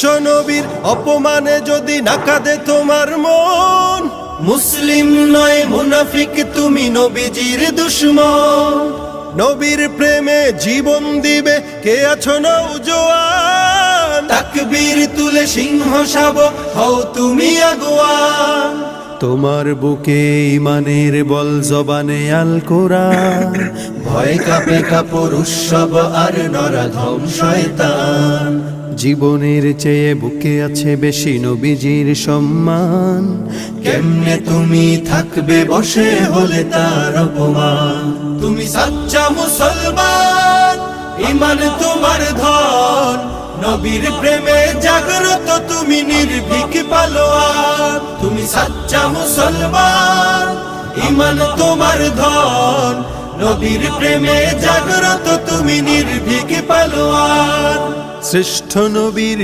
বিশ্ব নবীর অপমানে যদি না কাঁদে তোমার মন, মুসলিম নয় মুনাফিক তুমি নবীজির দুশমন। নবীর প্রেমে জীবন দিবে কে আছো নওজোয়ান, তাকবীর তুলে সিংহ শাবক হও তুমি আগুয়ান। তোমার বুকে ইমানের বল জবানে আল কোরআন, ভয় কাঁপে কাপড় উৎসব আর নরাধম শয়তান। জীবনের চেয়ে বুকে আছে বেশি নবীজির সম্মান, কেমনে তুমি থাকবে বসে হলে তার অপমান। তুমি সাচ্চা মুসলমান, ইমান তোমার ধন, নবীর প্রেমে জাগ্রত তুমি নির্ভীক পালোয়ান। তুমি সাচ্চা মুসলমান, ইমান তোমার ধন, নবীর প্রেমে জাগ্রত তুমি নির্ভীক পালোয়ান। শ্রেষ্ঠ নবীর